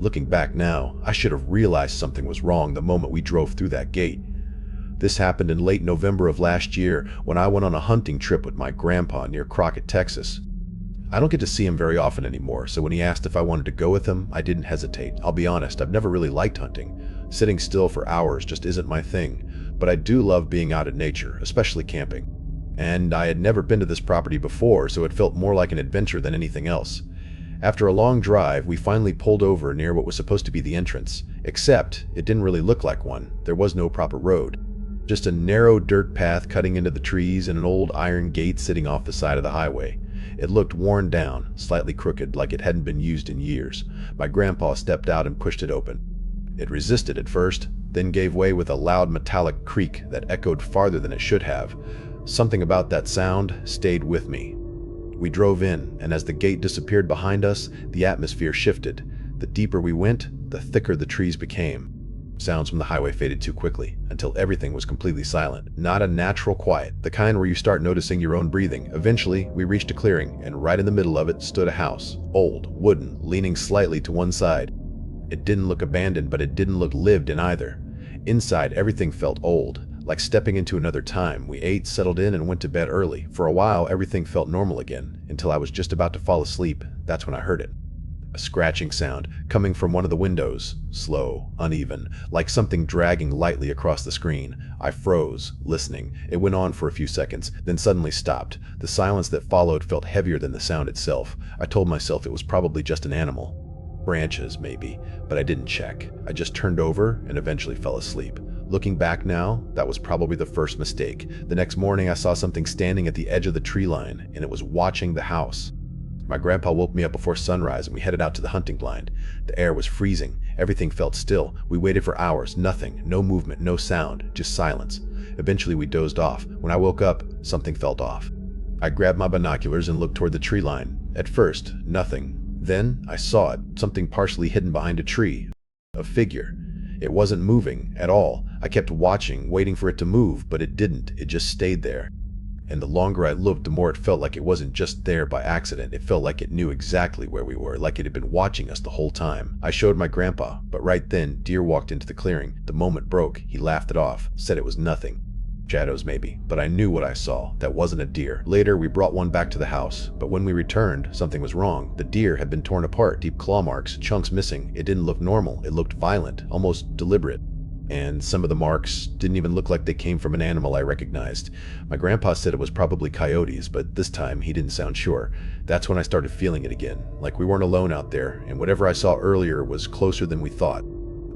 Looking back now, I should have realized something was wrong the moment we drove through that gate. This happened in late November of last year when I went on a hunting trip with my grandpa near Crockett, Texas. I don't get to see him very often anymore, so when he asked if I wanted to go with him, I didn't hesitate. I'll be honest, I've never really liked hunting. Sitting still for hours just isn't my thing, but I do love being out in nature, especially camping. And I had never been to this property before, so it felt more like an adventure than anything else. After a long drive, we finally pulled over near what was supposed to be the entrance, except it didn't really look like one. There was no proper road. Just a narrow dirt path cutting into the trees and an old iron gate sitting off the side of the highway. It looked worn down, slightly crooked, like it hadn't been used in years. My grandpa stepped out and pushed it open. It resisted at first, then gave way with a loud metallic creak that echoed farther than it should have. Something about that sound stayed with me. We drove in, and as the gate disappeared behind us, the atmosphere shifted. The deeper we went, the thicker the trees became. Sounds from the highway faded too quickly, until everything was completely silent. Not a natural quiet, the kind where you start noticing your own breathing. Eventually, we reached a clearing, and right in the middle of it stood a house. Old, wooden, leaning slightly to one side. It didn't look abandoned, but it didn't look lived in either. Inside, everything felt old, like stepping into another time. We ate, settled in, and went to bed early. For a while, everything felt normal again, until I was just about to fall asleep. That's when I heard it. A scratching sound coming from one of the windows, slow, uneven, like something dragging lightly across the screen. I froze, listening. It went on for a few seconds, then suddenly stopped. The silence that followed felt heavier than the sound itself. I told myself it was probably just an animal. Branches, maybe, but I didn't check. I just turned over and eventually fell asleep. Looking back now, that was probably the first mistake. The next morning, I saw something standing at the edge of the tree line, and it was watching the house. My grandpa woke me up before sunrise and we headed out to the hunting blind. The air was freezing. Everything felt still. We waited for hours. Nothing. No movement, no sound, just silence. Eventually we dozed off. When I woke up, something felt off. I grabbed my binoculars and looked toward the tree line. At first, nothing. Then I saw it, something partially hidden behind a tree. A figure. It wasn't moving at all. I kept watching, waiting for it to move, but it didn't. It just stayed there. And the longer I looked, the more it felt like it wasn't just there by accident. It felt like it knew exactly where we were, like it had been watching us the whole time. I showed my grandpa, but right then, deer walked into the clearing. The moment broke. He laughed it off, said it was nothing. Shadows maybe, but I knew what I saw. That wasn't a deer. Later, we brought one back to the house, but when we returned, something was wrong. The deer had been torn apart, deep claw marks, chunks missing. It didn't look normal. It looked violent, almost deliberate. And some of the marks didn't even look like they came from an animal I recognized. My grandpa said it was probably coyotes, but this time he didn't sound sure. That's when I started feeling it again, like we weren't alone out there, and whatever I saw earlier was closer than we thought.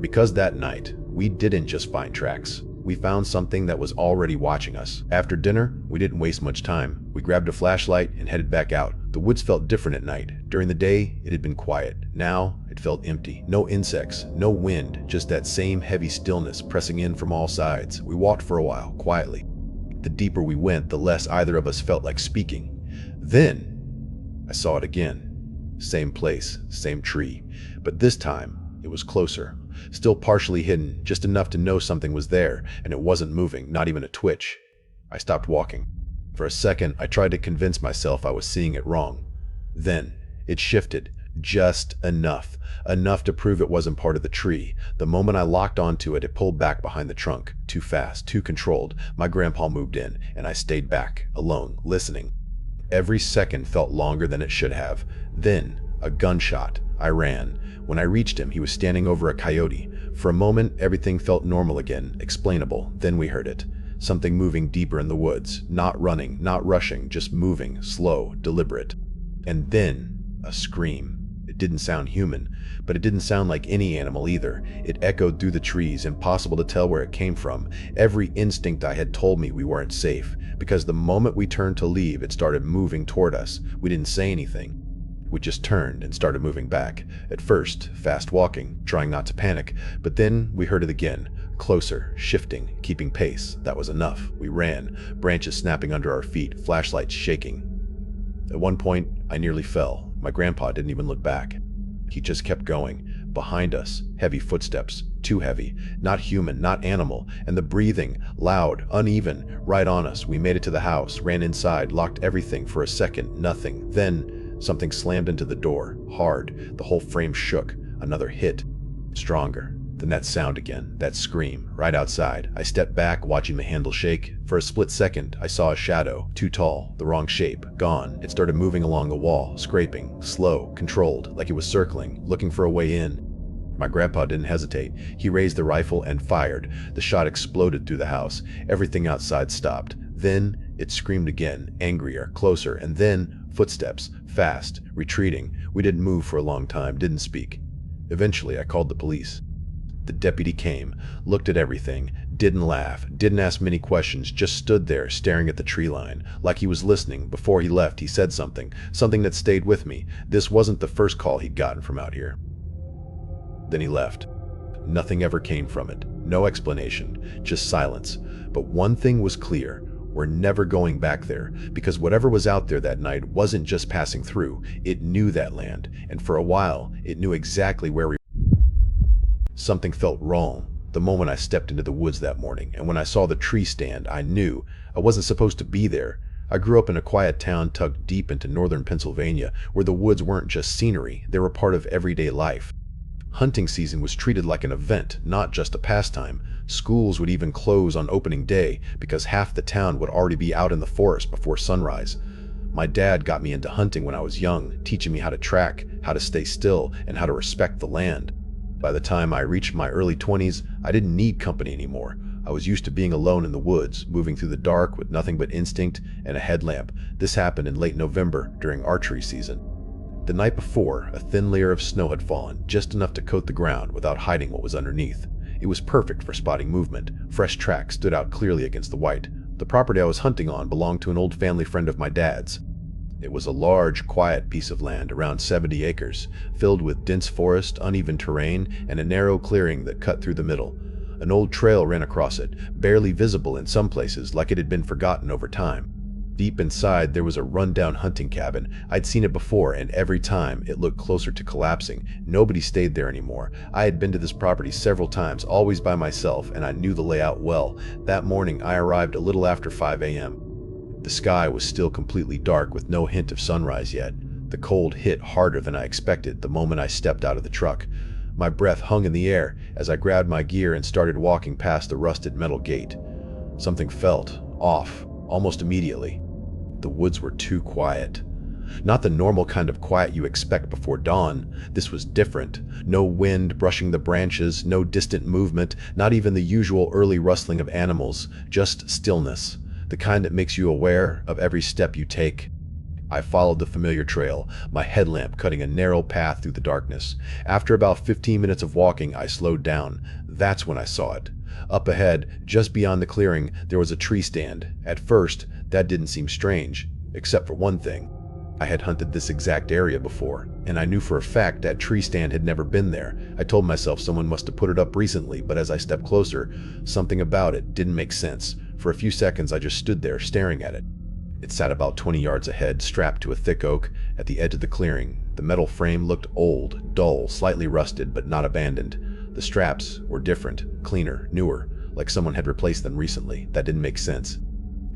Because that night, we didn't just find tracks. We found something that was already watching us. After dinner, we didn't waste much time. We grabbed a flashlight and headed back out. The woods felt different at night. During the day, it had been quiet. Now, it felt empty. No insects, no wind, just that same heavy stillness pressing in from all sides. We walked for a while, quietly. The deeper we went, the less either of us felt like speaking. Then, I saw it again. Same place, same tree. But this time, it was closer. Still partially hidden, just enough to know something was there, and it wasn't moving, not even a twitch. I stopped walking. For a second, I tried to convince myself I was seeing it wrong. Then, it shifted, just enough to prove it wasn't part of the tree. The moment I locked onto it, it pulled back behind the trunk, too fast, too controlled. My grandpa moved in, and I stayed back, alone, listening. Every second felt longer than it should have. Then, a gunshot. I ran. When I reached him, he was standing over a coyote. For a moment, everything felt normal again, explainable. Then we heard it. Something moving deeper in the woods. Not running, not rushing, just moving, slow, deliberate. And then, a scream. It didn't sound human, but it didn't sound like any animal either. It echoed through the trees, impossible to tell where it came from. Every instinct I had told me we weren't safe, because the moment we turned to leave, it started moving toward us. We didn't say anything. We just turned and started moving back. At first, fast walking, trying not to panic, but then we heard it again. Closer, shifting, keeping pace. That was enough. We ran, branches snapping under our feet, flashlights shaking. At one point, I nearly fell. My grandpa didn't even look back. He just kept going. Behind us, heavy footsteps, too heavy, not human, not animal, and the breathing, loud, uneven, right on us. We made it to the house, ran inside, locked everything for a second, nothing. Then, something slammed into the door, hard. The whole frame shook. Another hit. Stronger. Then that sound again, that scream, right outside. I stepped back, watching the handle shake. For a split second, I saw a shadow, too tall, the wrong shape, gone. It started moving along the wall, scraping, slow, controlled, like it was circling, looking for a way in. My grandpa didn't hesitate. He raised the rifle and fired. The shot exploded through the house. Everything outside stopped. Then it screamed again, angrier, closer, and then footsteps, fast, retreating. We didn't move for a long time, didn't speak. Eventually, I called the police. The deputy came, looked at everything, didn't laugh, didn't ask many questions, just stood there staring at the tree line, like he was listening. Before he left, he said something that stayed with me. This wasn't the first call he'd gotten from out here. Then he left. Nothing ever came from it. No explanation, just silence. But one thing was clear. We're never going back there, because whatever was out there that night wasn't just passing through. It knew that land, and for a while, it knew exactly where we were. Something felt wrong the moment I stepped into the woods that morning, and when I saw the tree stand, I knew I wasn't supposed to be there. I grew up in a quiet town tucked deep into northern Pennsylvania, where the woods weren't just scenery, they were part of everyday life. Hunting season was treated like an event, not just a pastime. Schools would even close on opening day because half the town would already be out in the forest before sunrise. My dad got me into hunting when I was young, teaching me how to track, how to stay still, and how to respect the land. By the time I reached my early 20s, I didn't need company anymore. I was used to being alone in the woods, moving through the dark with nothing but instinct and a headlamp. This happened in late November during archery season. The night before, a thin layer of snow had fallen, just enough to coat the ground without hiding what was underneath. It was perfect for spotting movement. Fresh tracks stood out clearly against the white. The property I was hunting on belonged to an old family friend of my dad's. It was a large, quiet piece of land, around 70 acres, filled with dense forest, uneven terrain, and a narrow clearing that cut through the middle. An old trail ran across it, barely visible in some places, like it had been forgotten over time. Deep inside, there was a run-down hunting cabin. I'd seen it before, and every time, it looked closer to collapsing. Nobody stayed there anymore. I had been to this property several times, always by myself, and I knew the layout well. That morning, I arrived a little after 5 a.m. The sky was still completely dark with no hint of sunrise yet. The cold hit harder than I expected the moment I stepped out of the truck. My breath hung in the air as I grabbed my gear and started walking past the rusted metal gate. Something felt off almost immediately. The woods were too quiet. Not the normal kind of quiet you expect before dawn. This was different. No wind brushing the branches, no distant movement, not even the usual early rustling of animals, just stillness. The kind that makes you aware of every step you take. I followed the familiar trail, my headlamp cutting a narrow path through the darkness. After about 15 minutes of walking, I slowed down. That's when I saw it. Up ahead, just beyond the clearing, there was a tree stand. At first, that didn't seem strange, except for one thing. I had hunted this exact area before, and I knew for a fact that tree stand had never been there. I told myself someone must have put it up recently, but as I stepped closer, something about it didn't make sense. For a few seconds, I just stood there staring at it. It sat about 20 yards ahead, strapped to a thick oak at the edge of the clearing. The metal frame looked old, dull, slightly rusted, but not abandoned. The straps were different, cleaner, newer, like someone had replaced them recently. That didn't make sense.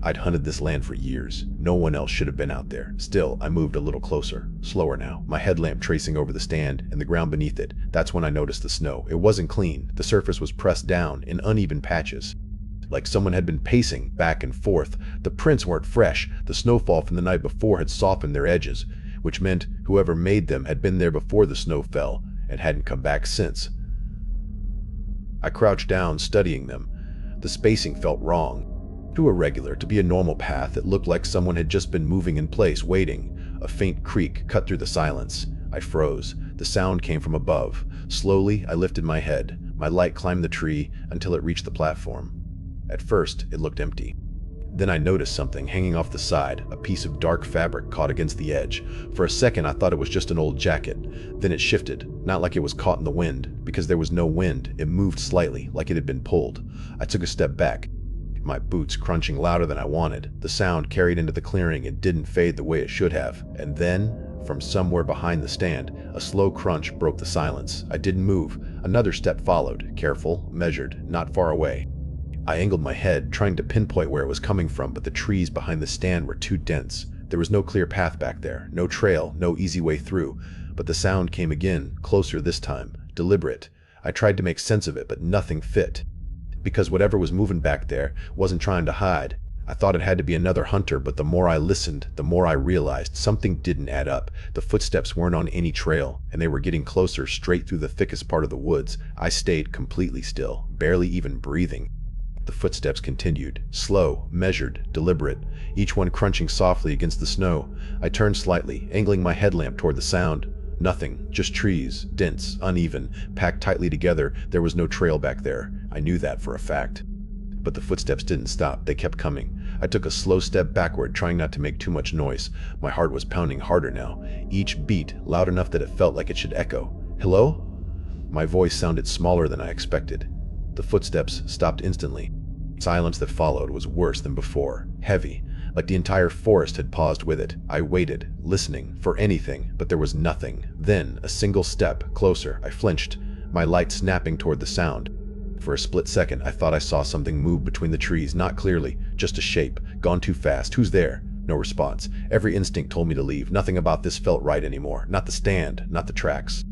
I'd hunted this land for years. No one else should have been out there. Still, I moved a little closer, slower now, my headlamp tracing over the stand and the ground beneath it. That's when I noticed the snow. It wasn't clean. The surface was pressed down in uneven patches, like someone had been pacing back and forth. The prints weren't fresh. The snowfall from the night before had softened their edges, which meant whoever made them had been there before the snow fell and hadn't come back since. I crouched down, studying them. The spacing felt wrong. Too irregular to be a normal path. It looked like someone had just been moving in place, waiting. A faint creak cut through the silence. I froze. The sound came from above. Slowly, I lifted my head. My light climbed the tree until it reached the platform. At first, it looked empty. Then I noticed something hanging off the side, a piece of dark fabric caught against the edge. For a second, I thought it was just an old jacket. Then it shifted, not like it was caught in the wind, because there was no wind. It moved slightly, like it had been pulled. I took a step back, my boots crunching louder than I wanted. The sound carried into the clearing and didn't fade the way it should have. And then, from somewhere behind the stand, a slow crunch broke the silence. I didn't move. Another step followed, careful, measured, not far away. I angled my head, trying to pinpoint where it was coming from, but the trees behind the stand were too dense. There was no clear path back there, no trail, no easy way through. But the sound came again, closer this time, deliberate. I tried to make sense of it, but nothing fit. Because whatever was moving back there wasn't trying to hide. I thought it had to be another hunter, but the more I listened, the more I realized something didn't add up. The footsteps weren't on any trail, and they were getting closer, straight through the thickest part of the woods. I stayed completely still, barely even breathing. The footsteps continued, slow, measured, deliberate, each one crunching softly against the snow. I turned slightly, angling my headlamp toward the sound. Nothing, just trees, dense, uneven, packed tightly together. There was no trail back there. I knew that for a fact. But the footsteps didn't stop. They kept coming. I took a slow step backward, trying not to make too much noise. My heart was pounding harder now, each beat loud enough that it felt like it should echo. Hello? My voice sounded smaller than I expected. The footsteps stopped instantly. Silence that followed was worse than before, heavy, like the entire forest had paused with it. I waited, listening for anything, but there was nothing. Then, a single step closer, I flinched, my light snapping toward the sound. For a split second, I thought I saw something move between the trees, not clearly, just a shape, gone too fast. Who's there? No response. Every instinct told me to leave. Nothing about this felt right anymore. Not the stand, not the tracks.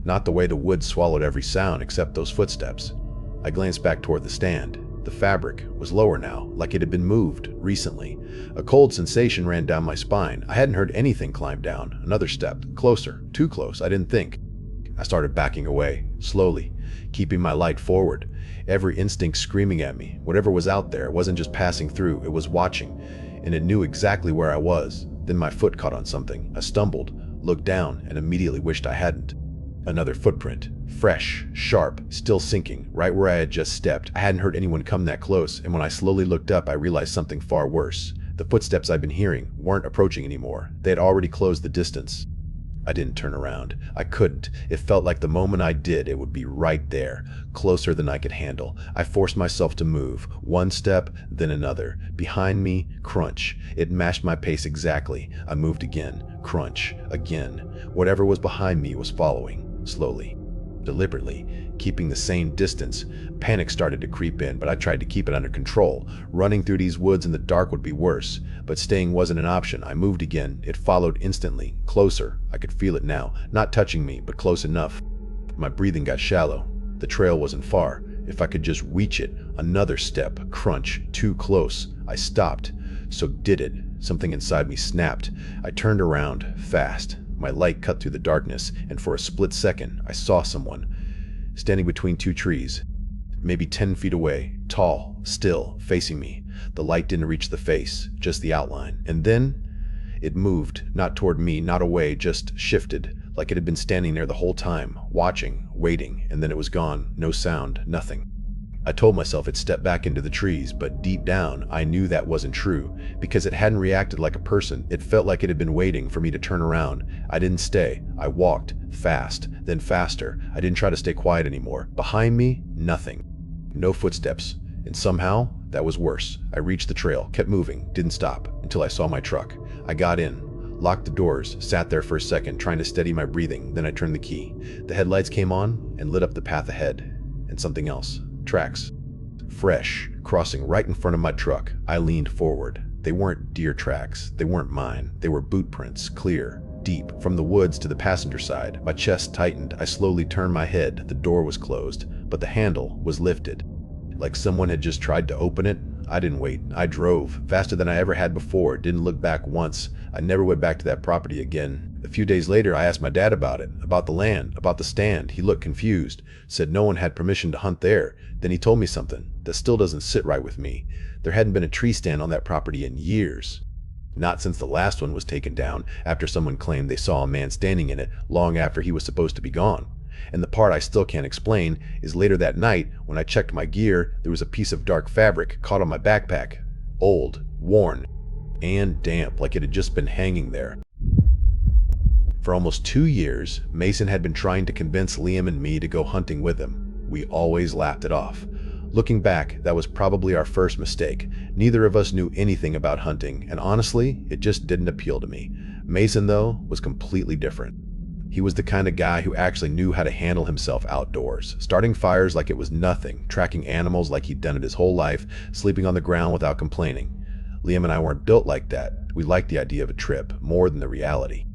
Not the way the woods swallowed every sound except those footsteps. I glanced back toward the stand. The fabric was lower now, like it had been moved recently. A cold sensation ran down my spine. I hadn't heard anything climb down. Another step, closer, too close, I didn't think. I started backing away, slowly, keeping my light forward. Every instinct screaming at me. Whatever was out there wasn't just passing through, it was watching, and it knew exactly where I was. Then my foot caught on something. I stumbled, looked down, and immediately wished I hadn't. Another footprint, fresh, sharp, still sinking, right where I had just stepped. I hadn't heard anyone come that close, and when I slowly looked up, I realized something far worse. The footsteps I'd been hearing weren't approaching anymore. They had already closed the distance. I didn't turn around. I couldn't. It felt like the moment I did, it would be right there, closer than I could handle. I forced myself to move, one step, then another. Behind me, crunch. It matched my pace exactly. I moved again, crunch, again. Whatever was behind me was following, slowly, deliberately, keeping the same distance. Panic started to creep in, but I tried to keep it under control. Running through these woods in the dark would be worse, but staying wasn't an option. I moved again. It followed instantly, closer. I could feel it now, not touching me, but close enough. My breathing got shallow. The trail wasn't far. If I could just reach it. Another step, crunch, too close. I stopped. So did it. Something inside me snapped. I turned around, fast. My light cut through the darkness, and for a split second, I saw someone, standing between two trees, maybe 10 feet away, tall, still, facing me. The light didn't reach the face, just the outline. And then, it moved, not toward me, not away, just shifted, like it had been standing there the whole time, watching, waiting, and then it was gone, no sound, nothing. I told myself it stepped back into the trees, but deep down, I knew that wasn't true, because it hadn't reacted like a person. It felt like it had been waiting for me to turn around. I didn't stay. I walked, fast, then faster. I didn't try to stay quiet anymore. Behind me, nothing. No footsteps. And somehow, that was worse. I reached the trail, kept moving, didn't stop, until I saw my truck. I got in, locked the doors, sat there for a second, trying to steady my breathing. Then I turned the key. The headlights came on and lit up the path ahead. And something else. Tracks. Fresh, crossing right in front of my truck. I leaned forward. They weren't deer tracks. They weren't mine. They were boot prints, clear, deep, from the woods to the passenger side. My chest tightened. I slowly turned my head. The door was closed, but the handle was lifted. Like someone had just tried to open it. I didn't wait. I drove, faster than I ever had before. Didn't look back once. I never went back to that property again. A few days later, I asked my dad about it, about the land, about the stand. He looked confused, said no one had permission to hunt there. Then he told me something that still doesn't sit right with me. There hadn't been a tree stand on that property in years. Not since the last one was taken down, after someone claimed they saw a man standing in it long after he was supposed to be gone. And the part I still can't explain is later that night, when I checked my gear, there was a piece of dark fabric caught on my backpack. Old, worn, and damp, like it had just been hanging there. For almost 2 years, Mason had been trying to convince Liam and me to go hunting with him. We always laughed it off. Looking back, that was probably our first mistake. Neither of us knew anything about hunting, and honestly, it just didn't appeal to me. Mason, though, was completely different. He was the kind of guy who actually knew how to handle himself outdoors, starting fires like it was nothing, tracking animals like he'd done it his whole life, sleeping on the ground without complaining. Liam and I weren't built like that. We liked the idea of a trip more than the reality.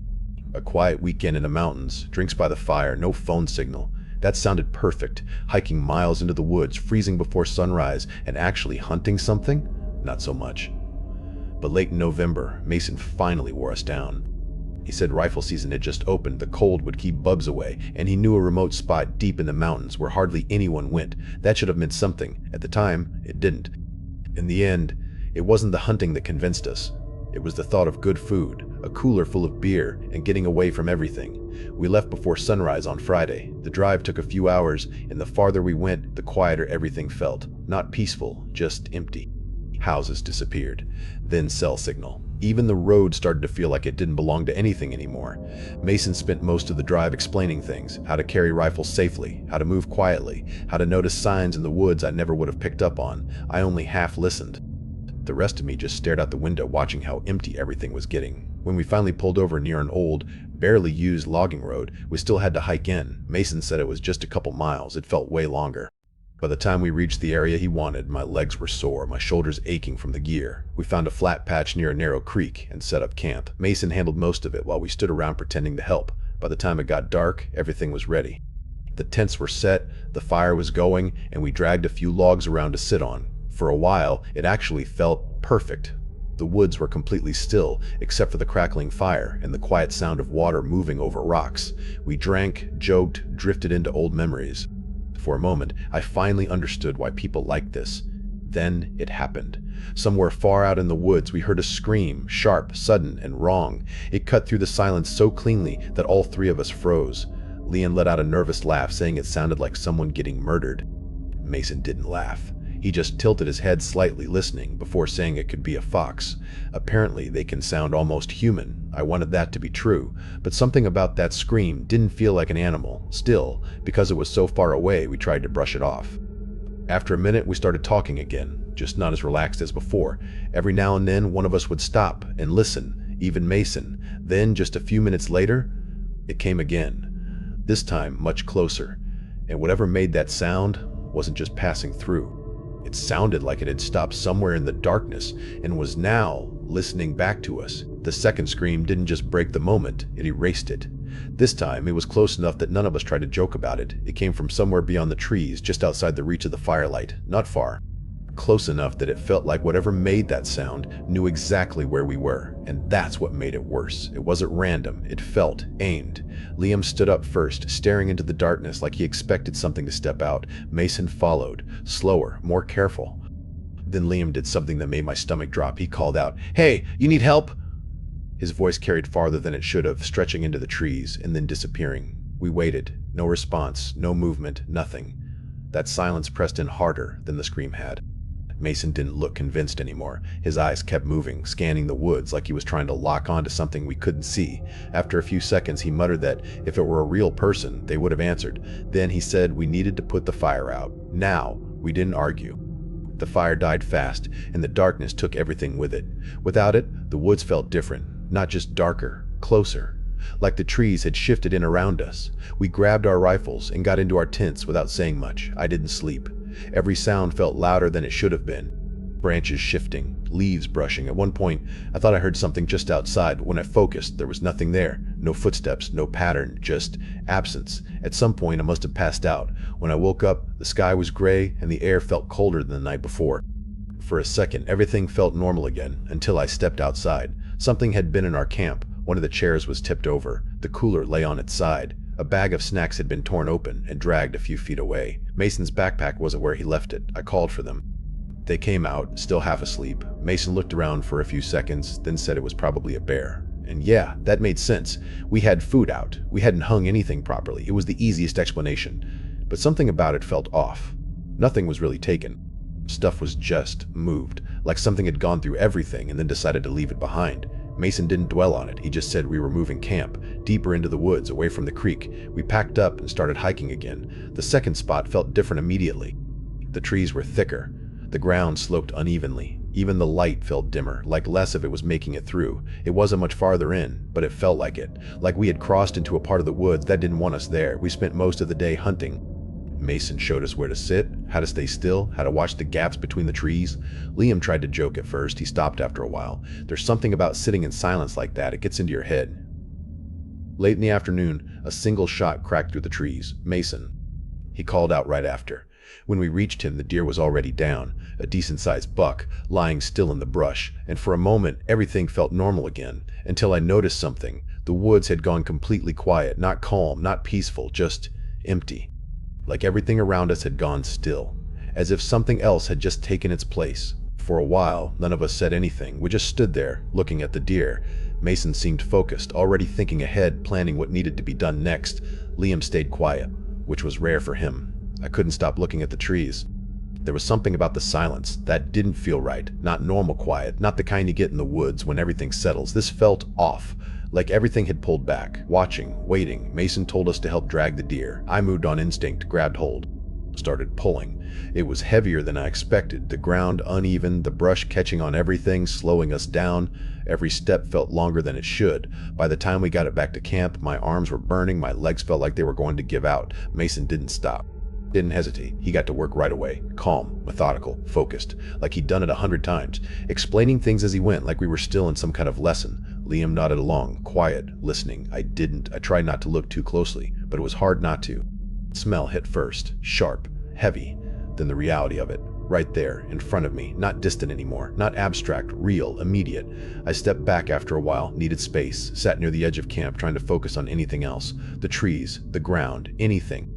A quiet weekend in the mountains, drinks by the fire, no phone signal. That sounded perfect. Hiking miles into the woods, freezing before sunrise, and actually hunting something? Not so much. But late in November, Mason finally wore us down. He said rifle season had just opened, the cold would keep bugs away, and he knew a remote spot deep in the mountains where hardly anyone went. That should have meant something. At the time, it didn't. In the end, it wasn't the hunting that convinced us. It was the thought of good food, a cooler full of beer, and getting away from everything. We left before sunrise on Friday. The drive took a few hours, and the farther we went, the quieter everything felt. Not peaceful, just empty. Houses disappeared. Then cell signal. Even the road started to feel like it didn't belong to anything anymore. Mason spent most of the drive explaining things, how to carry rifles safely, how to move quietly, how to notice signs in the woods I never would have picked up on. I only half listened. The rest of me just stared out the window watching how empty everything was getting. When we finally pulled over near an old, barely used logging road, we still had to hike in. Mason said it was just a couple miles. It felt way longer. By the time we reached the area he wanted, my legs were sore, my shoulders aching from the gear. We found a flat patch near a narrow creek and set up camp. Mason handled most of it while we stood around pretending to help. By the time it got dark, everything was ready. The tents were set, the fire was going, and we dragged a few logs around to sit on. For a while, it actually felt perfect. The woods were completely still, except for the crackling fire and the quiet sound of water moving over rocks. We drank, joked, drifted into old memories. For a moment, I finally understood why people liked this. Then it happened. Somewhere far out in the woods, we heard a scream, sharp, sudden, and wrong. It cut through the silence so cleanly that all three of us froze. Liam let out a nervous laugh, saying it sounded like someone getting murdered. Mason didn't laugh. He just tilted his head slightly, listening, before saying it could be a fox. Apparently, they can sound almost human. I wanted that to be true, but something about that scream didn't feel like an animal. Still, because it was so far away, we tried to brush it off. After a minute, we started talking again, just not as relaxed as before. Every now and then, one of us would stop and listen, even Mason. Then, just a few minutes later, it came again. This time, much closer. And whatever made that sound wasn't just passing through. It sounded like it had stopped somewhere in the darkness and was now listening back to us. The second scream didn't just break the moment, it erased it. This time, it was close enough that none of us tried to joke about it. It came from somewhere beyond the trees, just outside the reach of the firelight, not far. Close enough that it felt like whatever made that sound knew exactly where we were, and that's what made it worse. It wasn't random, it felt aimed. Liam stood up first, staring into the darkness like he expected something to step out. Mason followed, slower, more careful. Then Liam did something that made my stomach drop. He called out, "Hey, you need help?" His voice carried farther than it should have, stretching into the trees and then disappearing. We waited. No response, no movement, nothing. That silence pressed in harder than the scream had. Mason didn't look convinced anymore. His eyes kept moving, scanning the woods like he was trying to lock onto something we couldn't see. After a few seconds, he muttered that if it were a real person, they would have answered. Then he said we needed to put the fire out. Now, we didn't argue. The fire died fast, and the darkness took everything with it. Without it, the woods felt different, not just darker, closer. Like the trees had shifted in around us. We grabbed our rifles and got into our tents without saying much. I didn't sleep. Every sound felt louder than it should have been. Branches shifting, leaves brushing. At one point, I thought I heard something just outside, but when I focused, there was nothing there. No footsteps, no pattern, just absence. At some point, I must have passed out. When I woke up, the sky was gray and the air felt colder than the night before. For a second, everything felt normal again, until I stepped outside. Something had been in our camp. One of the chairs was tipped over. The cooler lay on its side. A bag of snacks had been torn open and dragged a few feet away. Mason's backpack wasn't where he left it. I called for them. They came out, still half asleep. Mason looked around for a few seconds, then said it was probably a bear. And yeah, that made sense. We had food out. We hadn't hung anything properly. It was the easiest explanation. But something about it felt off. Nothing was really taken. Stuff was just moved, like something had gone through everything and then decided to leave it behind. Mason didn't dwell on it. He just said we were moving camp, deeper into the woods, away from the creek. We packed up and started hiking again. The second spot felt different immediately. The trees were thicker. The ground sloped unevenly. Even the light felt dimmer, like less of it was making it through. It wasn't much farther in, but it felt like it. Like we had crossed into a part of the woods that didn't want us there. We spent most of the day hunting. Mason showed us where to sit, how to stay still, how to watch the gaps between the trees. Liam tried to joke at first. He stopped after a while. There's something about sitting in silence like that. It gets into your head. Late in the afternoon, a single shot cracked through the trees. "Mason," he called out right after. When we reached him, the deer was already down, a decent-sized buck, lying still in the brush, and for a moment everything felt normal again, until I noticed something. The woods had gone completely quiet, not calm, not peaceful, just empty. Like everything around us had gone still, as if something else had just taken its place. For a while, none of us said anything. We just stood there, looking at the deer. Mason seemed focused, already thinking ahead, planning what needed to be done next. Liam stayed quiet, which was rare for him. I couldn't stop looking at the trees. There was something about the silence that didn't feel right. Not normal quiet, not the kind you get in the woods when everything settles. This felt off, like everything had pulled back. Watching, waiting. Mason told us to help drag the deer. I moved on instinct, grabbed hold, started pulling. It was heavier than I expected. The ground uneven, the brush catching on everything, slowing us down. Every step felt longer than it should. By the time we got it back to camp, my arms were burning, my legs felt like they were going to give out. Mason didn't stop. Didn't hesitate. He got to work right away. Calm, methodical, focused, like he'd done it 100 times, explaining things as he went, like we were still in some kind of lesson. Liam nodded along, quiet, listening. I tried not to look too closely, but it was hard not to. Smell hit first, sharp, heavy, then the reality of it, right there, in front of me, not distant anymore, not abstract, real, immediate. I stepped back after a while, needed space, sat near the edge of camp, trying to focus on anything else. The trees, the ground, anything.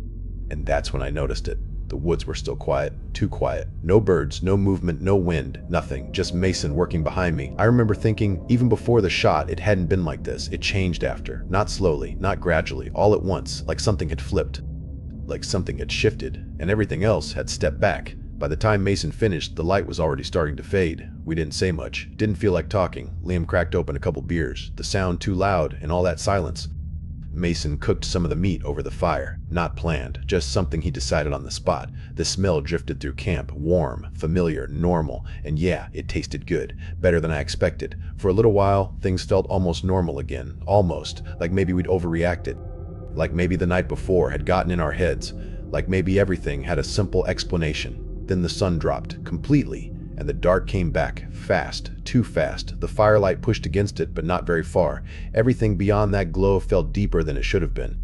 And that's when I noticed it. The woods were still quiet, too quiet. No birds, no movement, no wind, nothing. Just Mason working behind me. I remember thinking, even before the shot, it hadn't been like this. It changed after. Not slowly, not gradually, all at once, like something had flipped. Like something had shifted, and everything else had stepped back. By the time Mason finished, the light was already starting to fade. We didn't say much, didn't feel like talking. Liam cracked open a couple beers, the sound too loud, and all that silence. Mason cooked some of the meat over the fire. Not planned, just something he decided on the spot. The smell drifted through camp, warm, familiar, normal, and yeah, it tasted good, better than I expected. For a little while, things felt almost normal again, almost, like maybe we'd overreacted. Like maybe the night before had gotten in our heads, like maybe everything had a simple explanation. Then the sun dropped, completely, and the dark came back, fast, too fast. The firelight pushed against it, but not very far. Everything beyond that glow felt deeper than it should have been.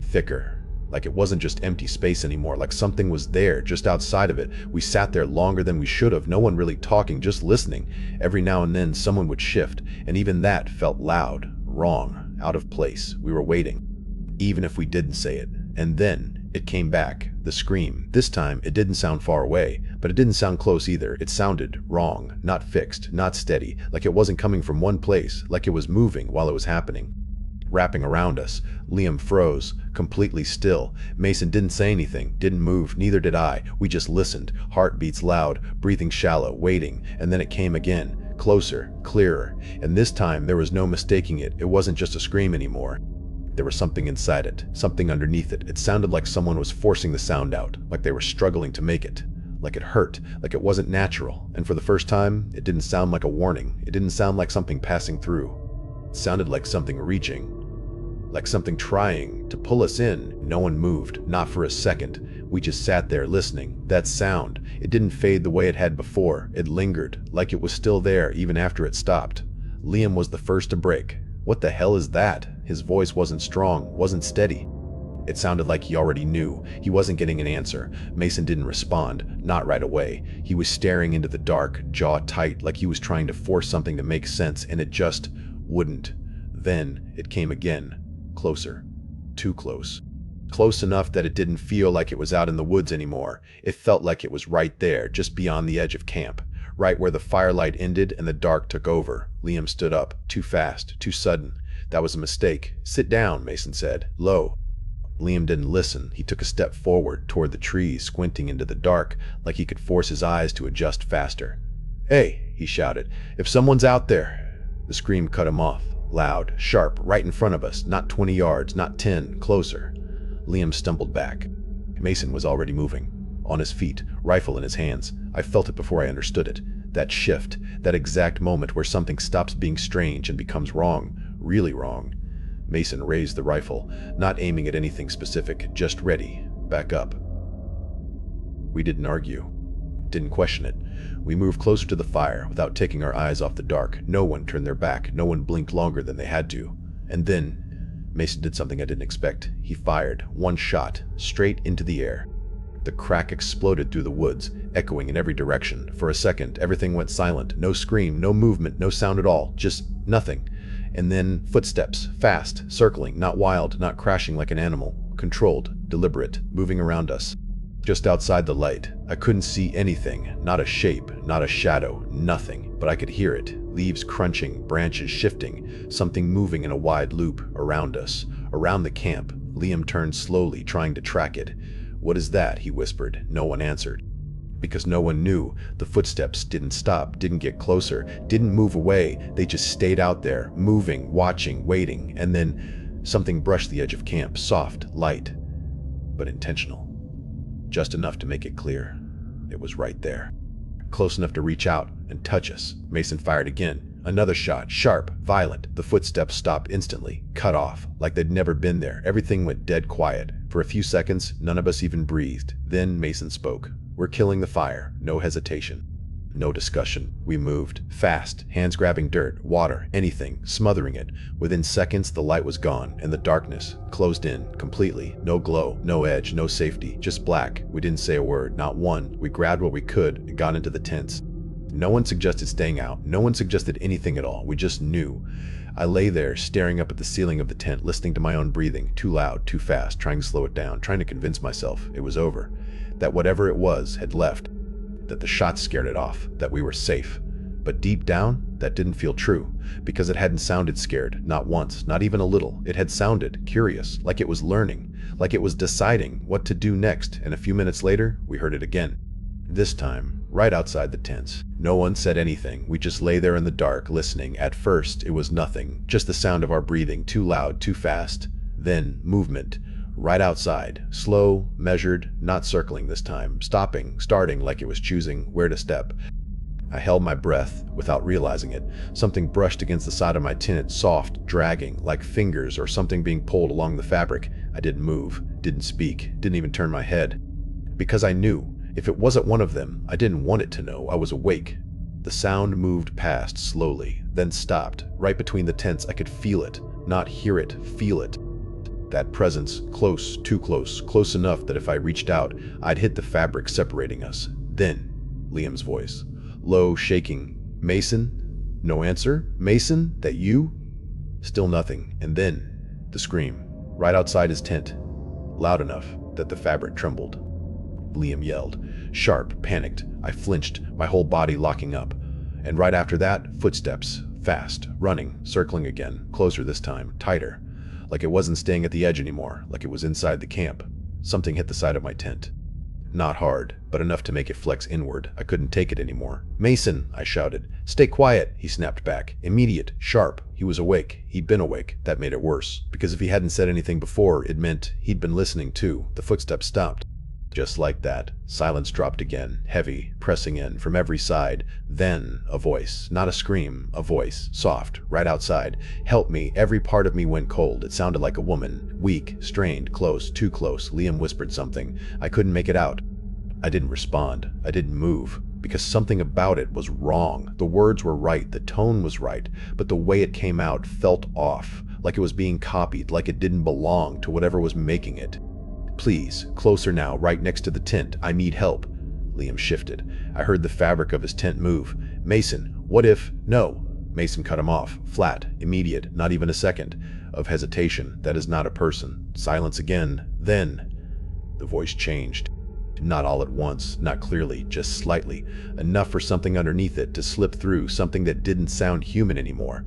Thicker, like it wasn't just empty space anymore, like something was there, just outside of it. We sat there longer than we should have, no one really talking, just listening. Every now and then someone would shift, and even that felt loud, wrong, out of place. We were waiting, even if we didn't say it. And then it came back, the scream. This time it didn't sound far away, but it didn't sound close either. It sounded wrong, not fixed, not steady, like it wasn't coming from one place, like it was moving while it was happening. Wrapping around us, Liam froze, completely still. Mason didn't say anything, didn't move, neither did I. We just listened, heartbeats loud, breathing shallow, waiting, and then it came again, closer, clearer, and this time there was no mistaking it. It wasn't just a scream anymore. There was something inside it, something underneath it. It sounded like someone was forcing the sound out, like they were struggling to make it. Like it hurt, like it wasn't natural. And for the first time, it didn't sound like a warning. It didn't sound like something passing through. It sounded like something reaching, like something trying to pull us in. No one moved, not for a second. We just sat there listening. That sound, it didn't fade the way it had before. It lingered, like it was still there even after it stopped. Liam was the first to break. "What the hell is that?" His voice wasn't strong, wasn't steady. It sounded like he already knew. He wasn't getting an answer. Mason didn't respond, not right away. He was staring into the dark, jaw tight, like he was trying to force something to make sense, and it just wouldn't. Then it came again, closer, too close. Close enough that it didn't feel like it was out in the woods anymore. It felt like it was right there, just beyond the edge of camp. Right where the firelight ended and the dark took over. Liam stood up, too fast, too sudden. "That was a mistake. Sit down," Mason said, low. Liam didn't listen. He took a step forward, toward the trees, squinting into the dark, like he could force his eyes to adjust faster. "Hey," he shouted, "if someone's out there." The scream cut him off, loud, sharp, right in front of us, not 20 yards, not 10, closer. Liam stumbled back. Mason was already moving, on his feet, rifle in his hands. I felt it before I understood it. That shift, that exact moment where something stops being strange and becomes wrong, really wrong. Mason raised the rifle, not aiming at anything specific, just ready. Back up. We didn't argue, didn't question it. We moved closer to the fire without taking our eyes off the dark. No one turned their back, no one blinked longer than they had to. And then Mason did something I didn't expect. He fired one shot straight into the air. The crack exploded through the woods, echoing in every direction. For a second, everything went silent. No scream, no movement, no sound at all. Just nothing. And then footsteps, fast, circling, not wild, not crashing like an animal. Controlled, deliberate, moving around us. Just outside the light, I couldn't see anything. Not a shape, not a shadow, nothing. But I could hear it. Leaves crunching, branches shifting, something moving in a wide loop around us. Around the camp. Liam turned slowly, trying to track it. "What is that?" he whispered. No one answered. Because no one knew. The footsteps didn't stop, didn't get closer, didn't move away. They just stayed out there, moving, watching, waiting. And then something brushed the edge of camp, soft, light, but intentional. Just enough to make it clear. It was right there. Close enough to reach out and touch us. Mason fired again. Another shot, sharp, violent. The footsteps stopped instantly, cut off, like they'd never been there. Everything went dead quiet. For a few seconds, none of us even breathed. Then Mason spoke. "We're killing the fire." No hesitation. No discussion. We moved, fast, hands grabbing dirt, water, anything, smothering it. Within seconds, the light was gone, and the darkness closed in completely. No glow, no edge, no safety, just black. We didn't say a word, not one. We grabbed what we could and got into the tents. No one suggested staying out. No one suggested anything at all. We just knew. I lay there, staring up at the ceiling of the tent, listening to my own breathing, too loud, too fast, trying to slow it down, trying to convince myself it was over, that whatever it was had left, that the shots scared it off, that we were safe. But deep down, that didn't feel true, because it hadn't sounded scared, not once, not even a little. It had sounded curious, like it was learning, like it was deciding what to do next, and a few minutes later, we heard it again. This time, right outside the tents. No one said anything. We just lay there in the dark, listening. At first, it was nothing, just the sound of our breathing, too loud, too fast. Then, movement. Right outside. Slow, measured, not circling this time. Stopping, starting like it was choosing where to step. I held my breath without realizing it. Something brushed against the side of my tent, soft, dragging, like fingers or something being pulled along the fabric. I didn't move, didn't speak, didn't even turn my head. Because I knew. If it wasn't one of them, I didn't want it to know. I was awake. The sound moved past slowly, then stopped. Right between the tents, I could feel it. Not hear it, feel it. That presence, close, too close, close enough that if I reached out, I'd hit the fabric separating us. Then, Liam's voice. Low, shaking. "Mason?" No answer. "Mason? That you?" Still nothing. And then, the scream. Right outside his tent. Loud enough that the fabric trembled. Liam yelled. Sharp, panicked. I flinched, my whole body locking up. And right after that, footsteps. Fast, running, circling again. Closer this time, tighter. Like it wasn't staying at the edge anymore, like it was inside the camp. Something hit the side of my tent. Not hard, but enough to make it flex inward. I couldn't take it anymore. "Mason!" I shouted. "Stay quiet!" He snapped back. Immediate, sharp. He was awake. He'd been awake. That made it worse. Because if he hadn't said anything before, it meant he'd been listening too. The footsteps stopped. Just like that, silence dropped again, heavy, pressing in from every side. Then, a voice. Not a scream, a voice. Soft, right outside. "Help me." Every part of me went cold. It sounded like a woman. Weak, strained, close, too close. Liam whispered something. I couldn't make it out. I didn't respond. I didn't move. Because something about it was wrong. The words were right, the tone was right, but the way it came out felt off. Like it was being copied, like it didn't belong to whatever was making it. "Please, closer now, right next to the tent. I need help." Liam shifted. I heard the fabric of his tent move. "Mason, what if—" "No." Mason cut him off. Flat, immediate, not even a second of hesitation. That is not a person. Silence again. Then, the voice changed. Not all at once, not clearly, just slightly. Enough for something underneath it to slip through, something that didn't sound human anymore.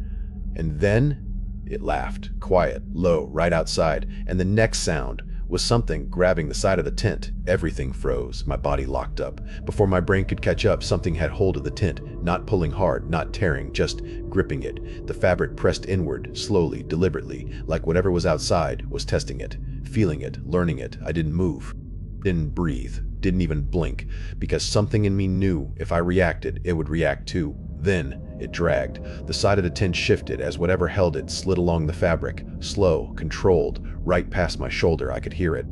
And then, it laughed. Quiet, low, right outside. And the next sound was something grabbing the side of the tent. Everything froze. My body locked up. Before my brain could catch up, something had hold of the tent, not pulling hard, not tearing, just gripping it. The fabric pressed inward, slowly, deliberately, like whatever was outside was testing it, feeling it, learning it. I didn't move. Didn't breathe. Didn't even blink, because something in me knew if I reacted, it would react too. Then, it dragged. The side of the tent shifted as whatever held it slid along the fabric. Slow, controlled, right past my shoulder. I could hear it.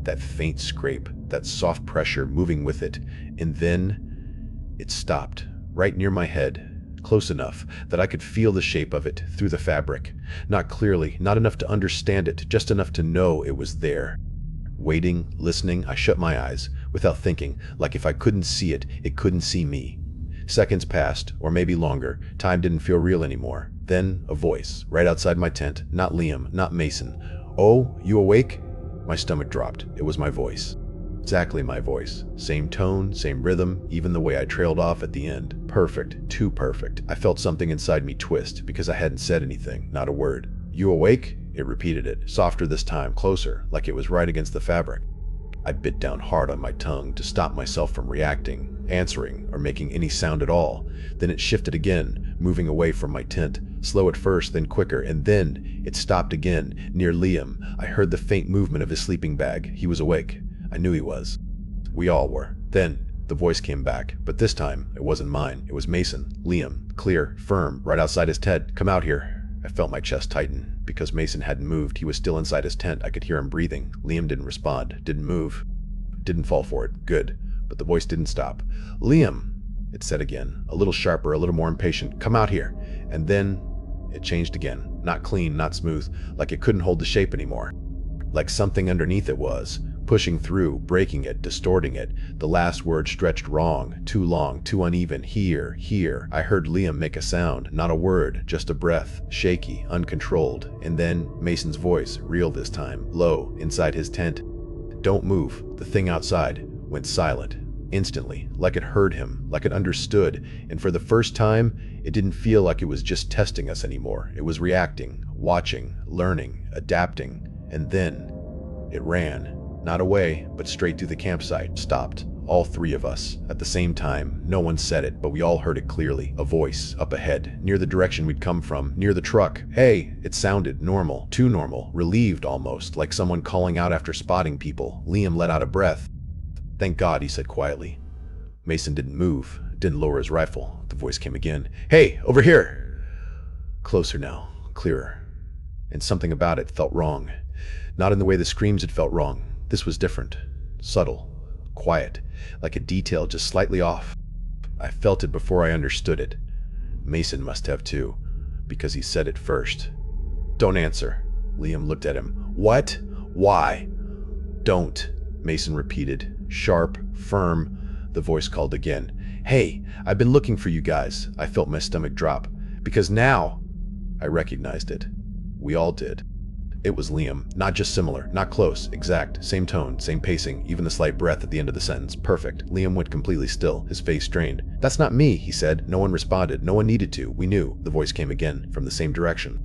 That faint scrape, that soft pressure moving with it. And then, it stopped, right near my head. close enough that I could feel the shape of it through the fabric. Not clearly, not enough to understand it, just enough to know it was there. Waiting, listening, I shut my eyes, without thinking, like if I couldn't see it, it couldn't see me. Seconds passed, or maybe longer. Time didn't feel real anymore. Then, a voice, right outside my tent. Not Liam, not Mason. "Oh, you awake?" My stomach dropped. It was my voice. Exactly my voice. Same tone, same rhythm, even the way I trailed off at the end. Perfect. Too perfect. I felt something inside me twist, because I hadn't said anything, not a word. "You awake?" It repeated it, softer this time, closer, like it was right against the fabric. I bit down hard on my tongue to stop myself from reacting, answering, or making any sound at all. Then it shifted again, moving away from my tent, slow at first, then quicker, and then it stopped again, near Liam. I heard the faint movement of his sleeping bag. He was awake. I knew he was. We all were. Then the voice came back, but this time it wasn't mine. It was Mason. Liam, clear, firm, right outside his tent. "Come out here." I felt my chest tighten. Because Mason hadn't moved, he was still inside his tent. I could hear him breathing. Liam didn't respond, didn't move, didn't fall for it. Good. But the voice didn't stop. "Liam," it said again, a little sharper, a little more impatient. "Come out here." And then it changed again. Not clean, not smooth, like it couldn't hold the shape anymore. Like something underneath it was, pushing through, breaking it, distorting it. The last word stretched wrong, too long, too uneven. "Here, here." I heard Liam make a sound, not a word, just a breath, shaky, uncontrolled. And then Mason's voice, real this time, low, inside his tent. "Don't move." The thing outside went silent, instantly, like it heard him, like it understood. And for the first time, it didn't feel like it was just testing us anymore. It was reacting, watching, learning, adapting. And then it ran. Not away, but straight through the campsite. Stopped. All three of us. At the same time. No one said it, but we all heard it clearly. A voice, up ahead, near the direction we'd come from, near the truck. "Hey!" It sounded normal. Too normal. Relieved almost, like someone calling out after spotting people. Liam let out a breath. "Thank God," he said quietly. Mason didn't move, didn't lower his rifle. The voice came again. "Hey, over here!" Closer now, clearer. And something about it felt wrong. Not in the way the screams had felt wrong. This was different. Subtle. Quiet. Like a detail just slightly off. I felt it before I understood it. Mason must have too, because he said it first. "Don't answer." Liam looked at him. "What? Why?" "Don't," Mason repeated. Sharp, firm. The voice called again. "Hey, I've been looking for you guys." I felt my stomach drop. "Because now..." I recognized it. We all did. It was Liam. Not just similar, not close, exact, same tone, same pacing, even the slight breath at the end of the sentence. Perfect. Liam went completely still, his face strained. "That's not me," he said. No one responded. No one needed to. We knew. The voice came again, from the same direction.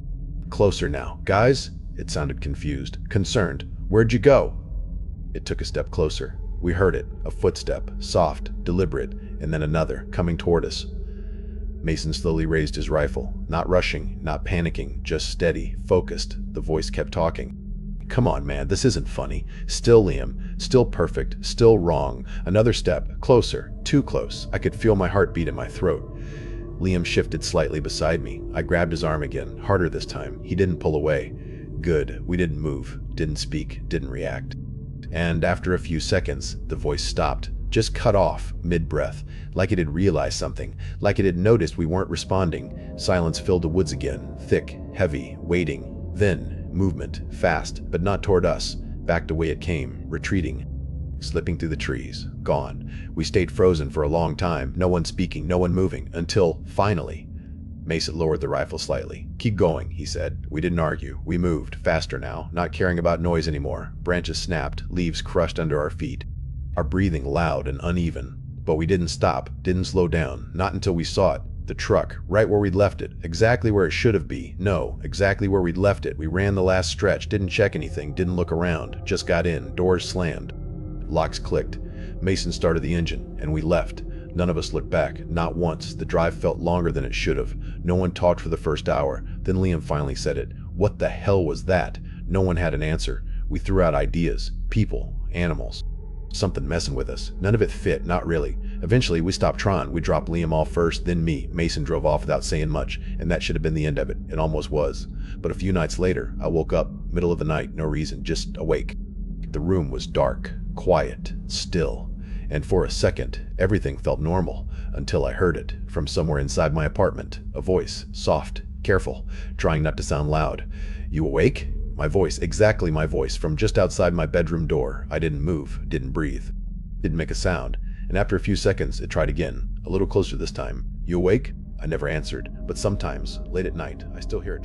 "Closer now. Guys?" It sounded confused, concerned. "Where'd you go?" It took a step closer. We heard it. A footstep, soft, deliberate, and then another, coming toward us. Mason slowly raised his rifle, not rushing, not panicking, just steady, focused. The voice kept talking. "Come on, man, this isn't funny." Still Liam, still perfect, still wrong. Another step, closer, too close. I could feel my heart beat in my throat. Liam shifted slightly beside me. I grabbed his arm again, harder this time. He didn't pull away. Good. We didn't move, didn't speak, didn't react. And after a few seconds, the voice stopped. Just cut off, mid-breath, like it had realized something, like it had noticed we weren't responding. Silence filled the woods again, thick, heavy, waiting. Then, movement, fast, but not toward us, back the way it came, retreating, slipping through the trees, gone. We stayed frozen for a long time, no one speaking, no one moving, until, finally, Mason lowered the rifle slightly. "Keep going," he said. We didn't argue. We moved, faster now, not caring about noise anymore. Branches snapped, leaves crushed under our feet. Our breathing loud and uneven. But we didn't stop, didn't slow down, not until we saw it. The truck, right where we'd left it, exactly where it should have been. No, exactly where we'd left it. We ran the last stretch, didn't check anything, didn't look around, just got in, doors slammed. Locks clicked. Mason started the engine, and we left. None of us looked back, not once. The drive felt longer than it should have. No one talked for the first hour. Then Liam finally said it. What the hell was that? No one had an answer. We threw out ideas. People. Animals. Something messing with us. None of it fit, not really. Eventually, we stopped trying. We dropped Liam off first, then me. Mason drove off without saying much, and that should have been the end of it. It almost was. But a few nights later, I woke up, middle of the night, no reason, just awake. The room was dark, quiet, still. And for a second, everything felt normal, until I heard it, from somewhere inside my apartment, a voice, soft, careful, trying not to sound loud. "You awake?" My voice, exactly my voice, from just outside my bedroom door. I didn't move, didn't breathe, didn't make a sound, and after a few seconds, it tried again, a little closer this time. "You awake?" I never answered, but sometimes, late at night, I still hear it.